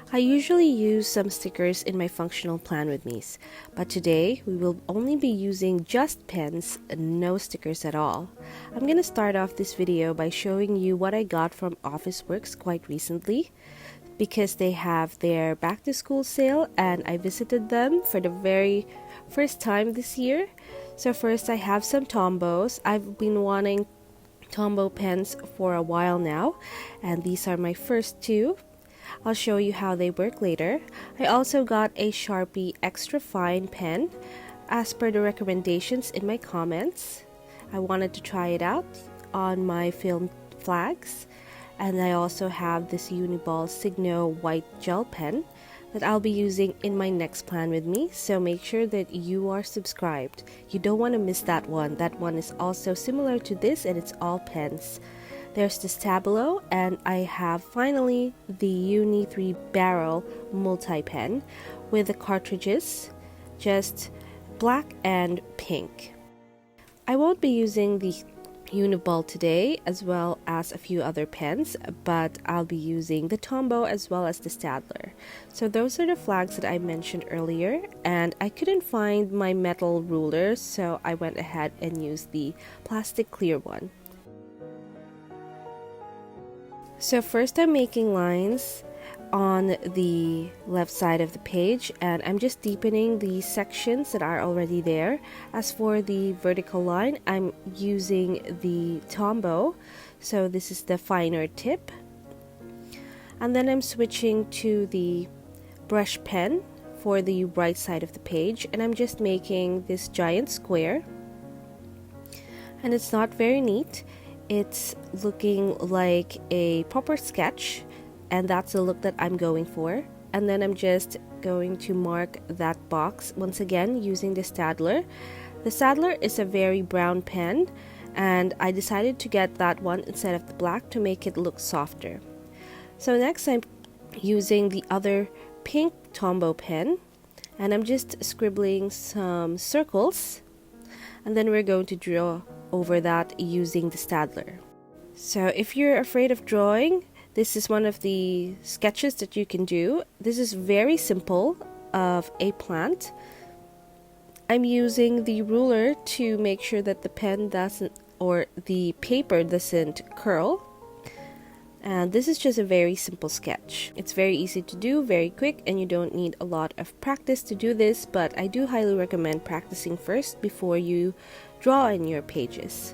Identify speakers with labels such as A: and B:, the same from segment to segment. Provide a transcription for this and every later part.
A: I usually use some stickers in my functional plan with me's, but today we will only be using just pens and no stickers at all. I'm gonna start off this video by showing you what I got from Officeworks quite recently, because they have their back to school sale and I visited them for the very first time this year. So first I have some Tombos. I've been wanting Tombow pens for a while now, and these are my first two. I'll show you how they work later. I also got a Sharpie extra fine pen as per the recommendations in my comments. I wanted to try it out on my film flags. And I also have this Uniball Signo white gel pen that I'll be using in my next plan with me, so make sure that you are subscribed. You don't want to miss that one. That one is also similar to this and it's all pens. There's the Stabilo, and I have finally the Uni 3 Barrel multi-pen with the cartridges, just black and pink. I won't be using the Uniball today as well as a few other pens, but I'll be using the Tombow as well as the Staedtler. So those are the flags that I mentioned earlier, and I couldn't find my metal ruler, so I went ahead and used the plastic clear one. So first I'm making lines on the left side of the page, and I'm just deepening the sections that are already there. As for the vertical line, I'm using the Tombow, so this is the finer tip. And then I'm switching to the brush pen for the right side of the page, and I'm just making this giant square. And it's not very neat. It's looking like a proper sketch, and that's the look that I'm going for. And then I'm just going to mark that box once again using the Staedtler. The Staedtler is a very brown pen, and I decided to get that one instead of the black to make it look softer. So next I'm using the other pink Tombow pen, and I'm just scribbling some circles, and then we're going to draw over that using the Staedtler. So if you're afraid of drawing, this is one of the sketches that you can do. This is very simple of a plant. I'm using the ruler to make sure that the pen doesn't, or the paper doesn't curl. And this is just a very simple sketch. It's very easy to do, very quick, and you don't need a lot of practice to do this, but I do highly recommend practicing first before you draw in your pages.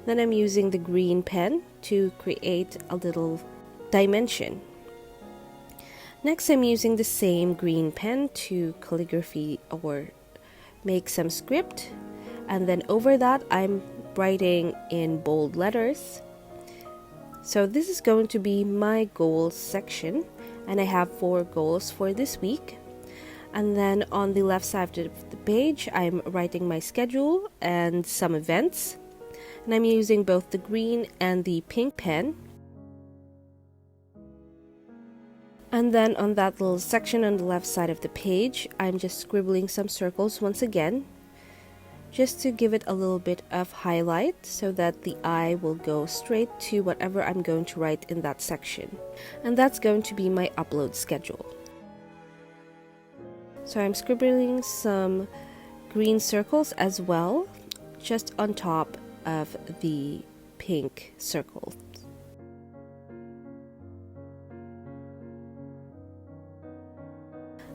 A: Then I'm using the green pen to create a little dimension. Next I'm using the same green pen to calligraphy or make some script, and then over that I'm writing in bold letters. So this is going to be my goals section, and I have 4 goals for this week. And then on the left side of the page I'm writing my schedule and some events, and I'm using both the green and the pink pen. And then on that little section on the left side of the page I'm just scribbling some circles once again, just to give it a little bit of highlight so that the eye will go straight to whatever I'm going to write in that section. And that's going to be my upload schedule. So I'm scribbling some green circles as well, just on top of the pink circle.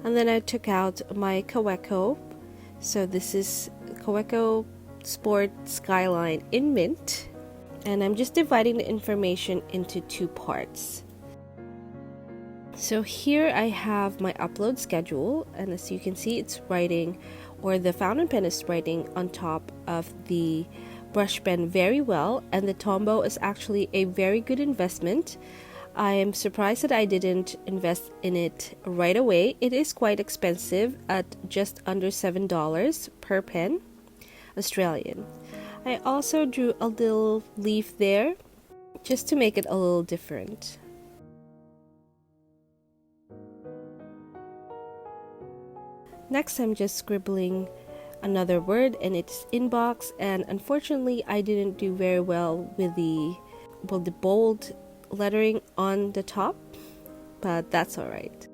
A: And then I took out my 𝐌𝐢𝐬𝐭. So this is 𝐌𝐢𝐬 Sport Skyline in mint, and I'm just dividing the information into 2 parts. So here I have my upload schedule, and as you can see it's writing, or the fountain pen is writing on top of the brush pen very well, and the Tombow is actually a very good investment. I am surprised that I didn't invest in it right away. It is quite expensive at just under $7 per pen, Australian. I also drew a little leaf there just to make it a little different. Next I'm just scribbling another word, and it's inbox, and unfortunately I didn't do very well with the bold lettering on the top, but that's alright.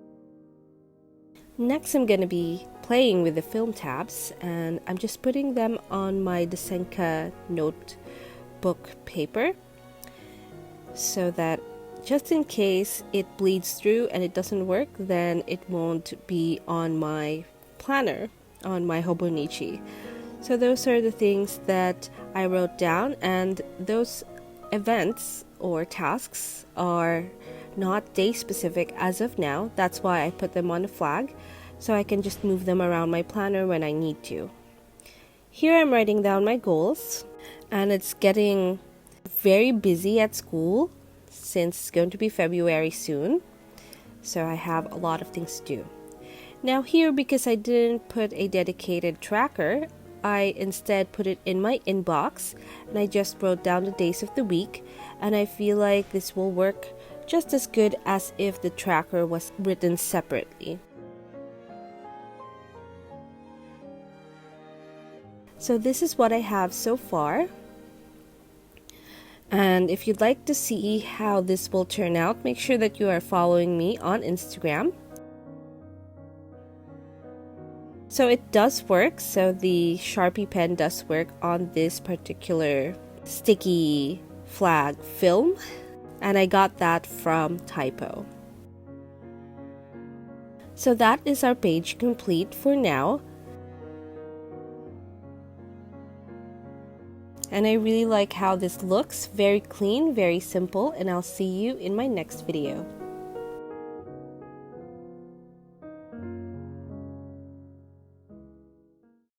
A: Next, I'm going to be playing with the film tabs, and I'm just putting them on my 𝐼𝐸𝐴 notebook paper so that just in case it bleeds through and it doesn't work, then it won't be on my planner, on my Hobonichi. So those are the things that I wrote down, and those events or tasks are not day specific as of now. That's why I put them on a flag, so I can just move them around my planner when I need to. Here I'm writing down my goals, and it's getting very busy at school since it's going to be February soon, so I have a lot of things to do. Now here, because I didn't put a dedicated tracker, I instead put it in my inbox, and I just wrote down the days of the week, and I feel like this will work just as good as if the tracker was written separately. So this is what I have so far. And if you'd like to see how this will turn out, make sure that you are following me on Instagram. So it does work, so the Sharpie pen does work on this particular sticky flag film, and I got that from Typo. So that is our page complete for now. And I really like how this looks, very clean, very simple, and I'll see you in my next video.